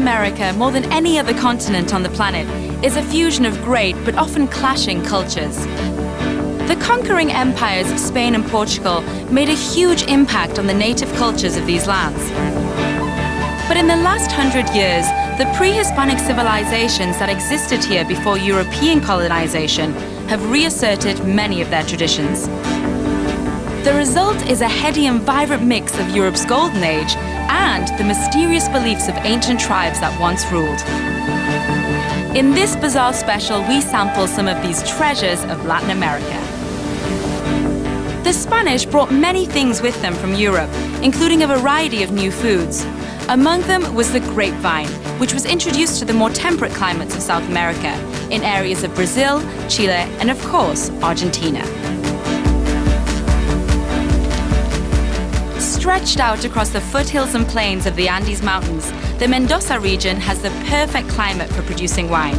America, more than any other continent on the planet, is a fusion of great but often clashing cultures. The conquering empires of Spain and Portugal made a huge impact on the native cultures of these lands. But in the last 100 years, the pre-Hispanic civilizations that existed here before European colonization have reasserted many of their traditions. The result is a heady and vibrant mix of Europe's golden age and the mysterious beliefs of ancient tribes that once ruled. In this Bazaar special, we sample some of these treasures of Latin America. The Spanish brought many things with them from Europe, including a variety of new foods. Among them was the grapevine, which was introduced to the more temperate climates of South America, in areas of Brazil, Chile, and of course, Argentina. Stretched out across the foothills and plains of the Andes Mountains, the Mendoza region has the perfect climate for producing wine.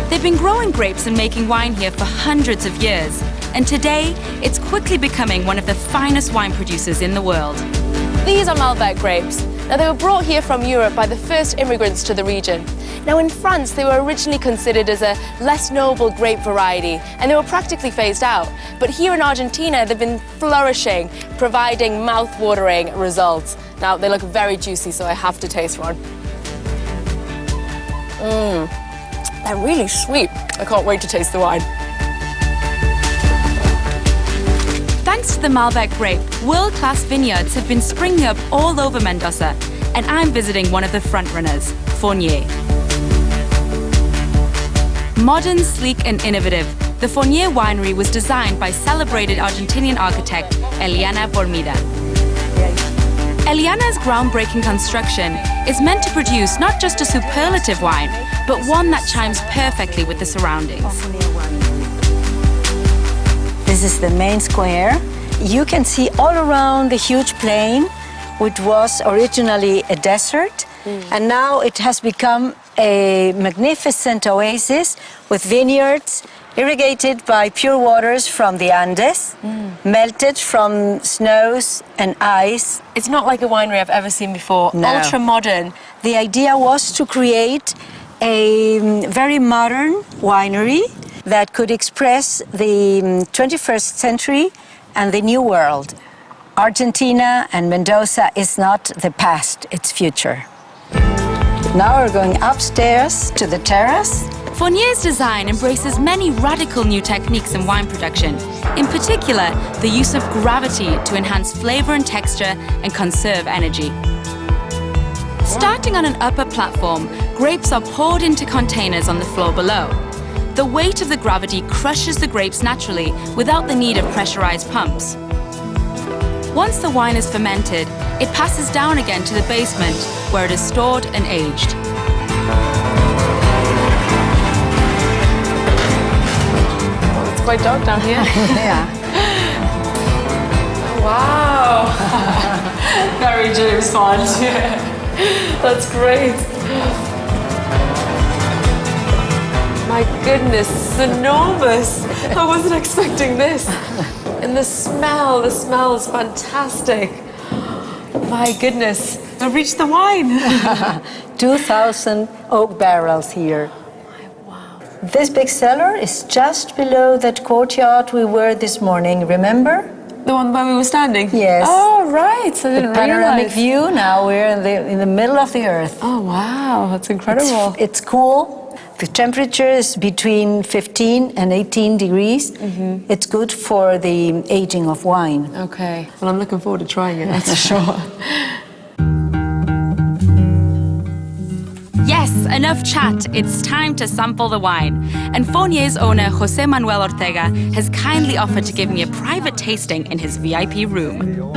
They've been growing grapes and making wine here for hundreds of years, and today it's quickly becoming one of the finest wine producers in the world. These are Malbec grapes. Now, they were brought here from Europe by the first immigrants to the region. Now, in France, they were originally considered as a less noble grape variety, and they were practically phased out. But here in Argentina, they've been flourishing, providing mouth-watering results. Now, they look very juicy, so I have to taste one. They're really sweet. I can't wait to taste the wine. Thanks to the Malbec grape, world-class vineyards have been springing up all over Mendoza, and I'm visiting one of the frontrunners, Fournier. Modern, sleek and innovative, the Fournier winery was designed by celebrated Argentinian architect Eliana Bormida. Eliana's groundbreaking construction is meant to produce not just a superlative wine, but one that chimes perfectly with the surroundings. This is the main square. You can see all around the huge plain, which was originally a desert, and now it has become a magnificent oasis with vineyards irrigated by pure waters from the Andes, melted from snows and ice. It's not like a winery I've ever seen before. No. Ultra-modern. The idea was to create a very modern winery that could express the 21st century and the new world. Argentina and Mendoza is not the past, it's future. Now we're going upstairs to the terrace. Fournier's design embraces many radical new techniques in wine production, in particular the use of gravity to enhance flavor and texture and conserve energy. Starting on an upper platform, grapes are poured into containers on the floor below. The weight of the gravity crushes the grapes naturally without the need of pressurized pumps. Once the wine is fermented, it passes down again to the basement where it is stored and aged. It's quite dark down here. Yeah. Wow. Very James Bond. That's great. My goodness, it's enormous. I wasn't expecting this. And the smell is fantastic. My goodness, I've reached the wine. 2,000 oak barrels here. Wow. This big cellar is just below that courtyard we were this morning, remember? The one where we were standing? Yes. Oh, right. I didn't Panoramic realize. view, now we're in the middle of the earth. Oh, wow. That's incredible. It's cool. The temperature is between 15 and 18 degrees. It's good for the aging of wine. Okay. Well, I'm looking forward to trying it, that's for sure. Yes, enough chat. It's time to sample the wine. And Fournier's owner, Jose Manuel Ortega, has kindly offered to give me a private tasting in his VIP room.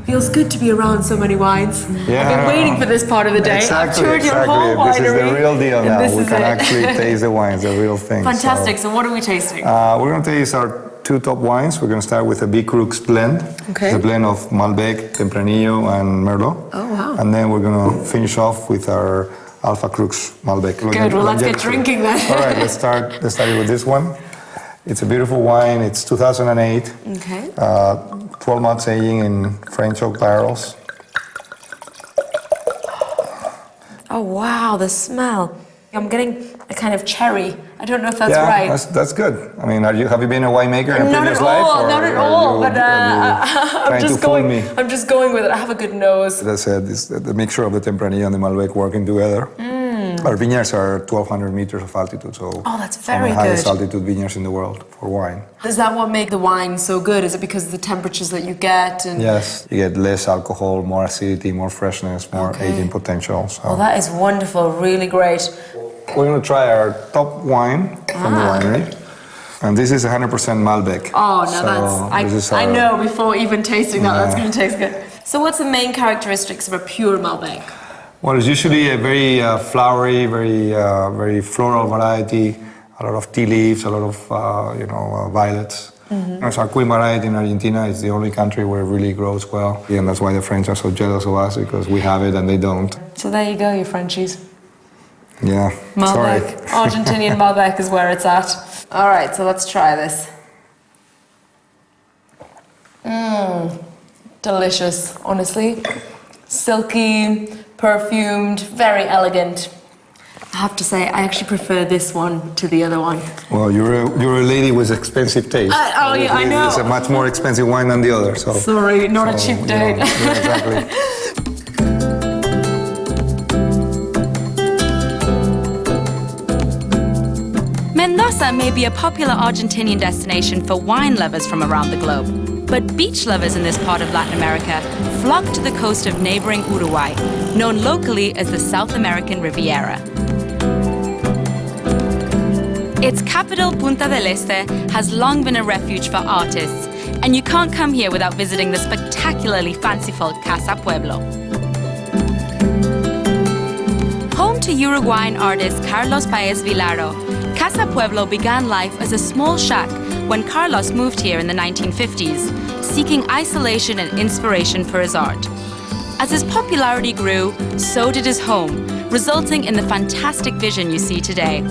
Feels good to be around so many wines. Yeah. I've been waiting for this part of the day. I've toured your whole winery. This is the real deal now. This We is can it. actually taste the wines, the real thing. Fantastic. So what are we tasting? We're going to taste our two top wines. We're going to start with a Big Crux blend. Okay. It's a blend of Malbec, Tempranillo, and Merlot. Oh, wow. And then we're going to finish off with our Alpha Crux Malbec. Good. Well, let's get drinking then. All right, let's start with this one. It's a beautiful wine. It's 2008. Okay. 12 months aging in French oak barrels. Oh, wow, the smell. I'm getting a kind of cherry. I don't know if that's right. Yeah, that's good. I mean, have you been a winemaker in a previous life? Not at all, but I'm just going with it. I have a good nose. As I said, the mixture of the Tempranillo and the Malbec working together. Our vineyards are 1,200 meters of altitude, so that's very some of the highest good. altitude vineyards in the world for wine. Is that what makes the wine so good? Is it because of the temperatures that you get? Yes, you get less alcohol, more acidity, more freshness, more aging potential. So. Well, that is wonderful, really great. We're going to try our top wine from the winery. And this is 100% Malbec. Oh, no, I know before even tasting that's going to taste good. So what's the main characteristics of a pure Malbec? Well, it's usually a very flowery, very floral variety, a lot of tea leaves, a lot of violets. It's our queen variety in Argentina. It's the only country where it really grows well. And that's why the French are so jealous of us, because we have it and they don't. So there you go, you Frenchies. Yeah, Malbec. Argentinian Malbec is where it's at. All right, so let's try this. Delicious, honestly. Silky, perfumed, very elegant. I have to say, I actually prefer this one to the other one. Well, you're a lady with expensive taste. Yeah, I know. It's a much more expensive wine than the other. So. Sorry, not a cheap date. Yeah, exactly. Mendoza may be a popular Argentinian destination for wine lovers from around the globe, but beach lovers in this part of Latin America flock to the coast of neighboring Uruguay, known locally as the South American Riviera. Its capital, Punta del Este, has long been a refuge for artists, and you can't come here without visiting the spectacularly fanciful Casa Pueblo. Home to Uruguayan artist Carlos Paez Vilaro, Casa Pueblo began life as a small shack when Carlos moved here in the 1950s, seeking isolation and inspiration for his art. As his popularity grew, so did his home, resulting in the fantastic vision you see today.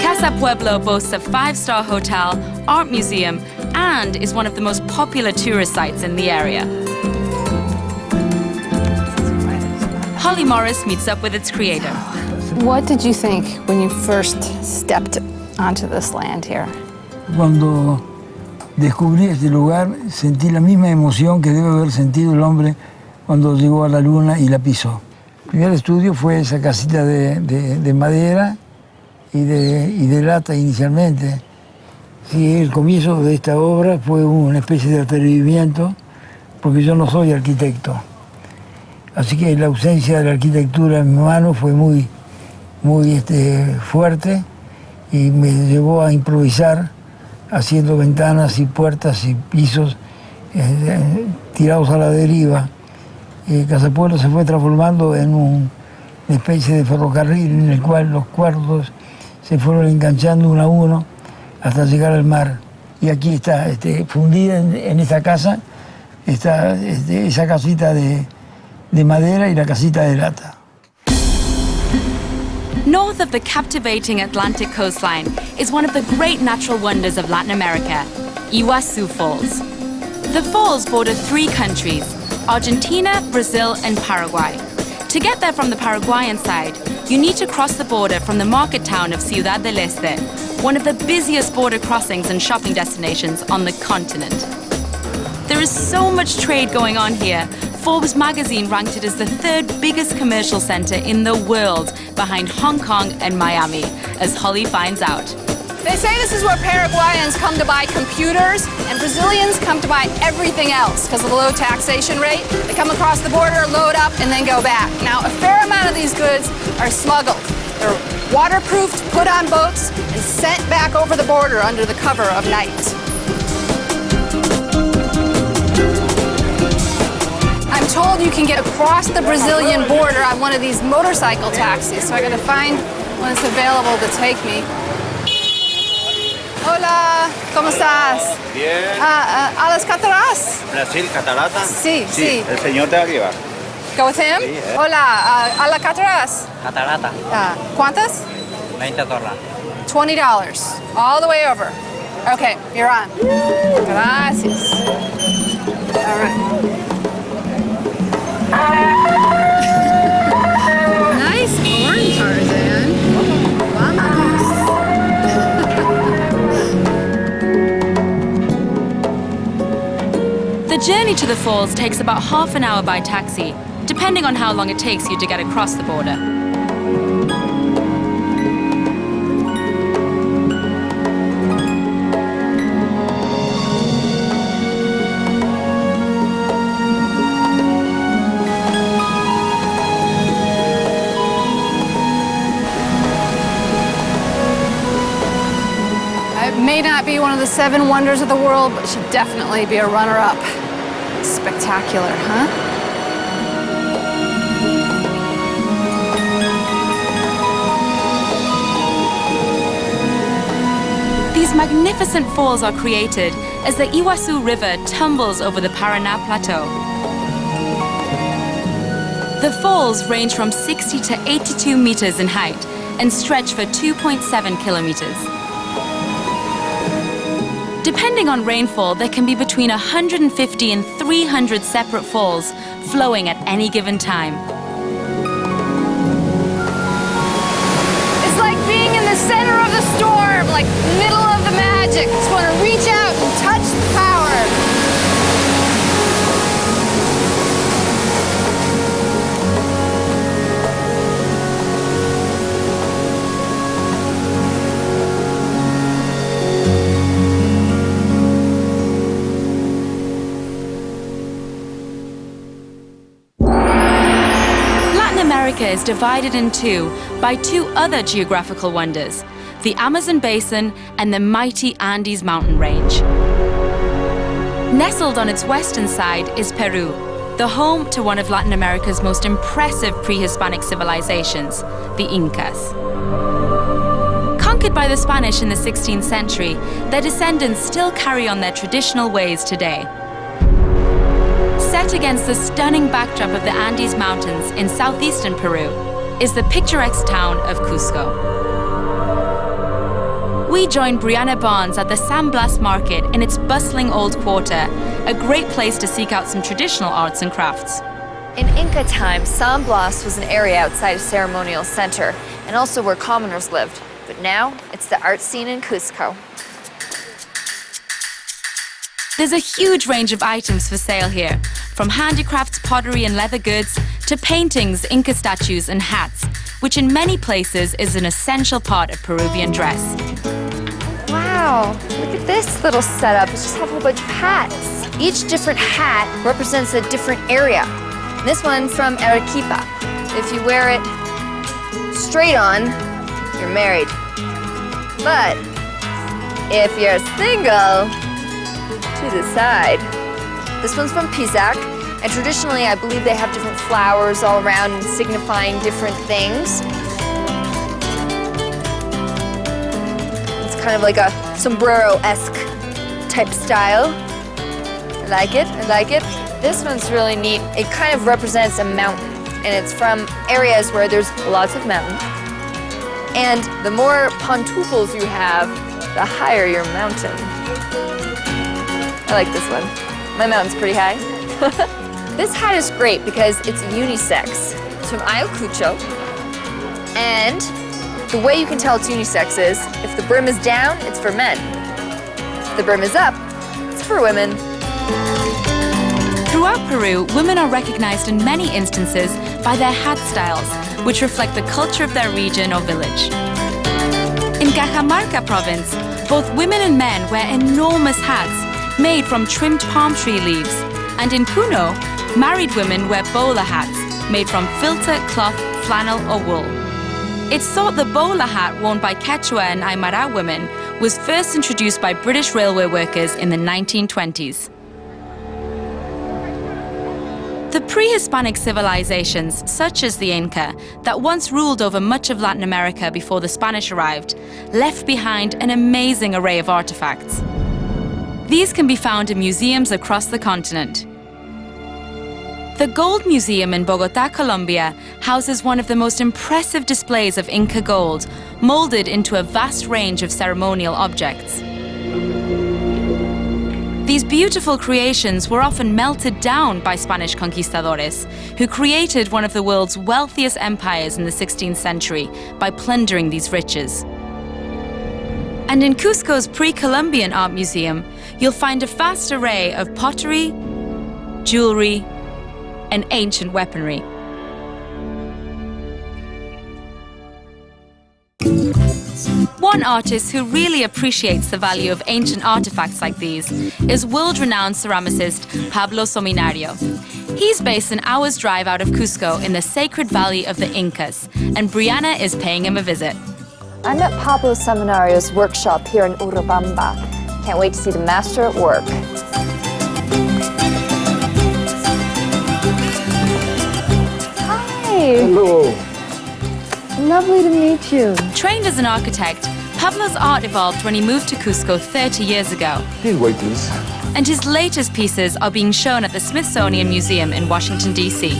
Casa Pueblo boasts a 5-star hotel, art museum, and is one of the most popular tourist sites in the area. Holly Morris meets up with its creator. What did you think when you first stepped onto this land here? Cuando descubrí este lugar, sentí la misma emoción que debe haber sentido el hombre cuando llegó a la luna y la pisó. El primer estudio fue esa casita de madera y de lata inicialmente. Sí, el comienzo de esta obra fue una especie de atrevimiento, porque yo no soy arquitecto. Así que la ausencia de la arquitectura en mi mano fue muy fuerte y me llevó a improvisar haciendo ventanas y puertas y pisos tirados a la deriva. Casa Pueblo se fue transformando en una especie de ferrocarril en el cual los cuartos se fueron enganchando uno a uno hasta llegar al mar. Y aquí está fundida en esta casa, está esa casita de madera y la casita de lata. North of the captivating Atlantic coastline is one of the great natural wonders of Latin America, Iguazu Falls. The falls border 3 countries, Argentina, Brazil, and Paraguay. To get there from the Paraguayan side, you need to cross the border from the market town of Ciudad del Este, one of the busiest border crossings and shopping destinations on the continent. There is so much trade going on here. Forbes magazine ranked it as the 3rd biggest commercial center in the world, behind Hong Kong and Miami, as Holly finds out. They say this is where Paraguayans come to buy computers and Brazilians come to buy everything else because of the low taxation rate. They come across the border, load up, and then go back. Now, a fair amount of these goods are smuggled. They're waterproofed, put on boats, and sent back over the border under the cover of night. I'm told you can get across the Brazilian border on one of these motorcycle taxis, so I gotta find one that's available to take me. Hola, ¿cómo estás? Bien. ¿A las cataratas? Brasil, cataratas. Sí, sí. El señor te va a llevar. Go with him? Sí, Hola, ¿a las cataratas? Catarata, ¿Cuántas? 20 dólares. $20, all the way over. Okay, you're on. Gracias. All right. Nice corn, Tarzan. Vamos. The journey to the falls takes about half an hour by taxi, depending on how long it takes you to get across the border. It may not be one of the 7 wonders of the world, but should definitely be a runner-up. Spectacular, huh? These magnificent falls are created as the Iguazu River tumbles over the Paraná Plateau. The falls range from 60 to 82 meters in height and stretch for 2.7 kilometers. Depending on rainfall, there can be between 150 and 300 separate falls flowing at any given time. It's like being in the center of the storm, like middle of the magic. Just want to reach out and touch the power. America is divided in two by 2 other geographical wonders, the Amazon Basin and the mighty Andes mountain range. Nestled on its western side is Peru, the home to one of Latin America's most impressive pre-Hispanic civilizations, the Incas. Conquered by the Spanish in the 16th century, their descendants still carry on their traditional ways today. Set against the stunning backdrop of the Andes Mountains in southeastern Peru is the picturesque town of Cusco. We joined Brianna Barnes at the San Blas market in its bustling old quarter, a great place to seek out some traditional arts and crafts. In Inca time, San Blas was an area outside a ceremonial center and also where commoners lived. But now, it's the art scene in Cusco. There's a huge range of items for sale here, from handicrafts, pottery and leather goods, to paintings, Inca statues and hats, which in many places is an essential part of Peruvian dress. Wow, look at this little setup. It's just have a whole bunch of hats. Each different hat represents a different area. This one from Arequipa. If you wear it straight on, you're married. But if you're single, to the side. This one's from Pisac, and traditionally I believe they have different flowers all around signifying different things. It's kind of like a sombrero-esque type style. I like it, I like it. This one's really neat. It kind of represents a mountain, and it's from areas where there's lots of mountain. And the more pantufles you have, the higher your mountain. I like this one. My mountain's pretty high. This hat is great because it's unisex. It's from Ayacucho. And the way you can tell it's unisex is if the brim is down, it's for men. If the brim is up, it's for women. Throughout Peru, women are recognized in many instances by their hat styles, which reflect the culture of their region or village. In Cajamarca province, both women and men wear enormous hats made from trimmed palm tree leaves. And in Puno, married women wear bola hats made from filter, cloth, flannel or wool. It's thought the bola hat worn by Quechua and Aymara women was first introduced by British railway workers in the 1920s. The pre-Hispanic civilizations, such as the Inca, that once ruled over much of Latin America before the Spanish arrived, left behind an amazing array of artifacts. These can be found in museums across the continent. The Gold Museum in Bogotá, Colombia, houses one of the most impressive displays of Inca gold, molded into a vast range of ceremonial objects. These beautiful creations were often melted down by Spanish conquistadores, who created one of the world's wealthiest empires in the 16th century by plundering these riches. And in Cusco's pre-Columbian art museum, you'll find a vast array of pottery, jewelry, and ancient weaponry. One artist who really appreciates the value of ancient artifacts like these is world-renowned ceramicist Pablo Seminario. He's based an hour's drive out of Cusco in the sacred valley of the Incas, and Brianna is paying him a visit. I'm at Pablo Seminario's workshop here in Urubamba. Can't wait to see the master at work. Hi! Hello. Lovely to meet you. Trained as an architect, Pablo's art evolved when he moved to Cusco 30 years ago. Please wait, please. And his latest pieces are being shown at the Smithsonian Museum in Washington, D.C.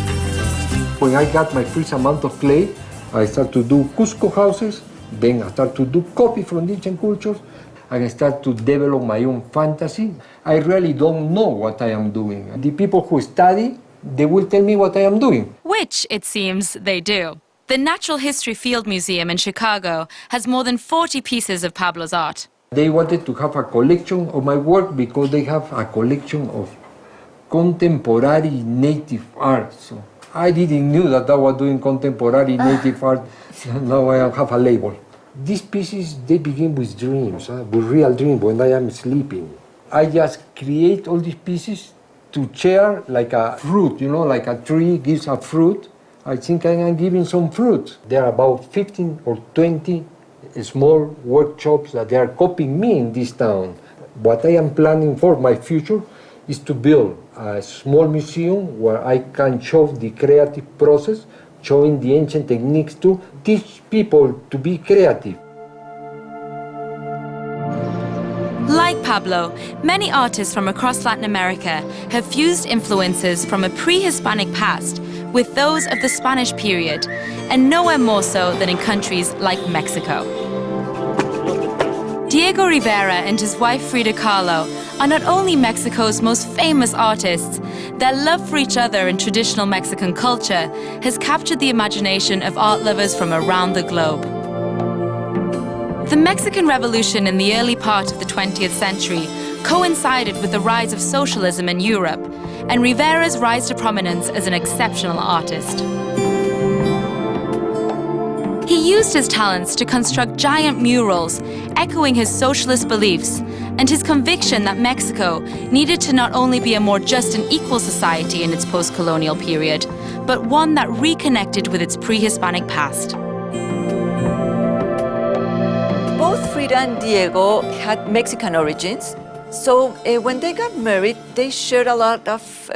When I got my first amount of clay, I started to do Cusco houses, then I started to do copy from ancient cultures, and I started to develop my own fantasy. I really don't know what I am doing. The people who study, they will tell me what I am doing. Which, it seems, they do. The Natural History Field Museum in Chicago has more than 40 pieces of Pablo's art. They wanted to have a collection of my work because they have a collection of contemporary native art. So I didn't know that I was doing contemporary native art. Now I have a label. These pieces, they begin with dreams, with real dreams when I am sleeping. I just create all these pieces to share like a fruit, like a tree gives a fruit. I think I am giving some fruit. There are about 15 or 20 small workshops that they are copying me in this town. What I am planning for my future is to build a small museum where I can show the creative process, showing the ancient techniques to teach people to be creative. Like Pablo, many artists from across Latin America have fused influences from a pre-Hispanic past with those of the Spanish period, and nowhere more so than in countries like Mexico. Diego Rivera and his wife Frida Kahlo are not only Mexico's most famous artists, their love for each other and traditional Mexican culture has captured the imagination of art lovers from around the globe. The Mexican Revolution in the early part of the 20th century coincided with the rise of socialism in Europe, and Rivera's rise to prominence as an exceptional artist. He used his talents to construct giant murals, echoing his socialist beliefs and his conviction that Mexico needed to not only be a more just and equal society in its post-colonial period, but one that reconnected with its pre-Hispanic past. Both Frida and Diego had Mexican origins, so when they got married, they shared a lot of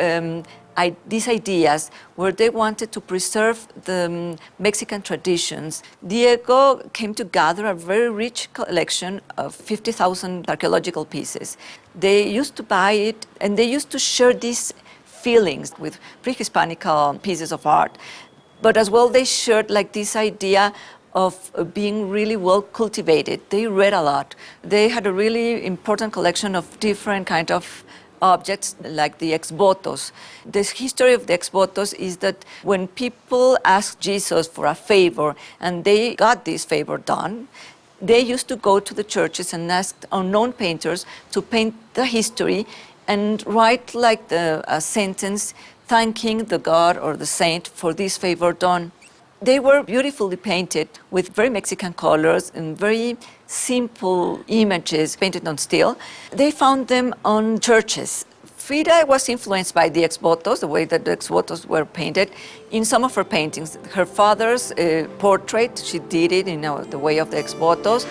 these ideas where they wanted to preserve the Mexican traditions. Diego came to gather a very rich collection of 50,000 archaeological pieces. They used to buy it, and they used to share these feelings with pre-Hispanic pieces of art. But as well, they shared like this idea of being really well cultivated. They read a lot. They had a really important collection of different kind of objects like the ex-votos. The history of the ex-votos is that when people asked Jesus for a favor and they got this favor done, they used to go to the churches and ask unknown painters to paint the history and write like a sentence thanking the god or the saint for this favor done. They were beautifully painted with very Mexican colors and very simple images painted on steel. They found them on churches. Frida was influenced by the ex-votos, the way that the ex-votos were painted, in some of her paintings. Her father's portrait, she did it in the way of the ex-votos.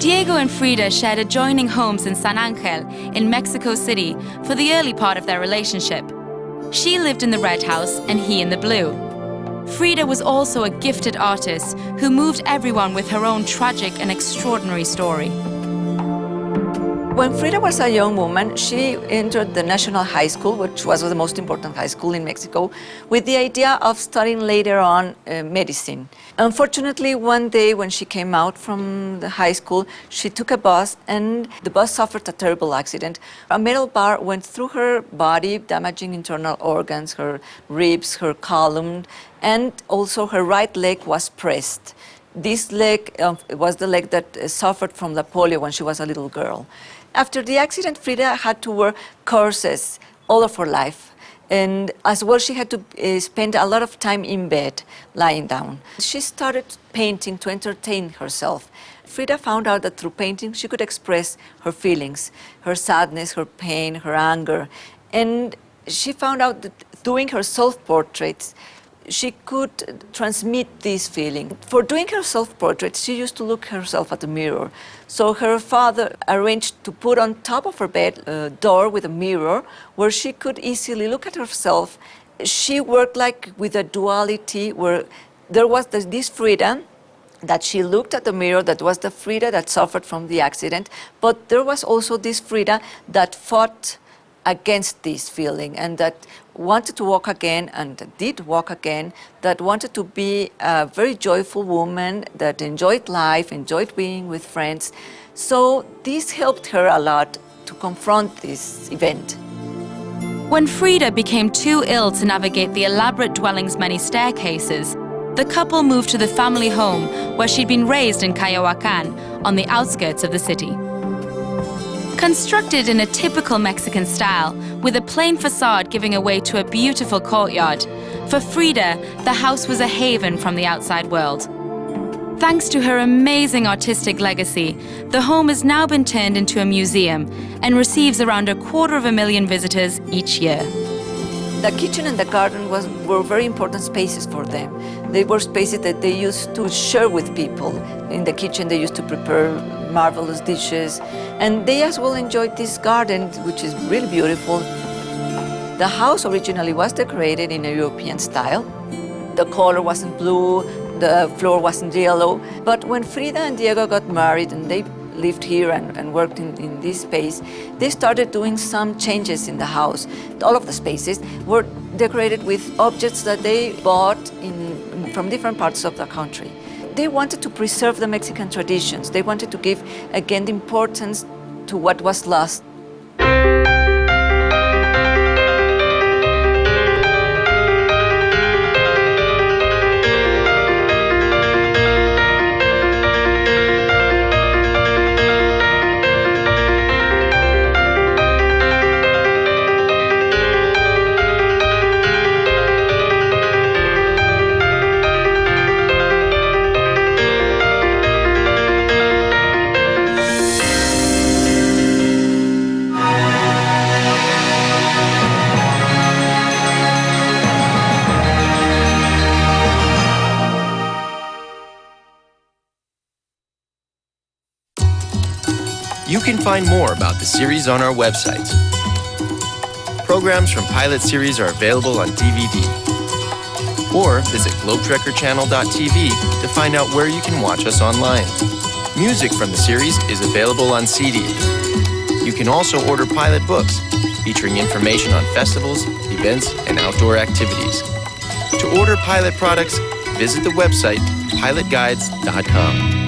Diego and Frida shared adjoining homes in San Angel in Mexico City for the early part of their relationship. She lived in the red house and he in the blue. Frida was also a gifted artist who moved everyone with her own tragic and extraordinary story. When Frida was a young woman, she entered the National High School, which was the most important high school in Mexico, with the idea of studying later on medicine. Unfortunately, one day when she came out from the high school, she took a bus and the bus suffered a terrible accident. A metal bar went through her body, damaging internal organs, her ribs, her column, and also her right leg was pressed. This leg was the leg that suffered from the polio when she was a little girl. After the accident, Frida had to wear corsets all of her life. And as well, she had to spend a lot of time in bed, lying down. She started painting to entertain herself. Frida found out that through painting, she could express her feelings, her sadness, her pain, her anger. And she found out that doing her self-portraits, she could transmit this feeling. For doing her self-portraits, she used to look herself at the mirror. So her father arranged to put on top of her bed a door with a mirror where she could easily look at herself. She worked like with a duality where there was this Frida that she looked at the mirror, that was the Frida that suffered from the accident, but there was also this Frida that fought against this feeling and that wanted to walk again and did walk again, that wanted to be a very joyful woman, that enjoyed life, enjoyed being with friends. So this helped her a lot to confront this event. When Frida became too ill to navigate the elaborate dwelling's many staircases, the couple moved to the family home where she'd been raised in Cayoacan, on the outskirts of the city. Constructed in a typical Mexican style, with a plain facade giving away to a beautiful courtyard, for Frida, the house was a haven from the outside world. Thanks to her amazing artistic legacy, the home has now been turned into a museum and receives around 250,000 visitors each year. The kitchen and the garden were very important spaces for them. They were spaces that they used to share with people. In the kitchen, they used to prepare marvelous dishes, and they as well enjoyed this garden, which is really beautiful. The house originally was decorated in a European style. The color wasn't blue, the floor wasn't yellow, but when Frida and Diego got married and they lived here and worked in this space, they started doing some changes in the house. All of the spaces were decorated with objects that they bought from different parts of the country. They wanted to preserve the Mexican traditions. They wanted to give, again, the importance to what was lost. You can find more about the series on our website. Programs from pilot series are available on DVD. Or visit globetrekkerchannel.tv to find out where you can watch us online. Music from the series is available on CD. You can also order pilot books featuring information on festivals, events, and outdoor activities. To order pilot products, visit the website pilotguides.com.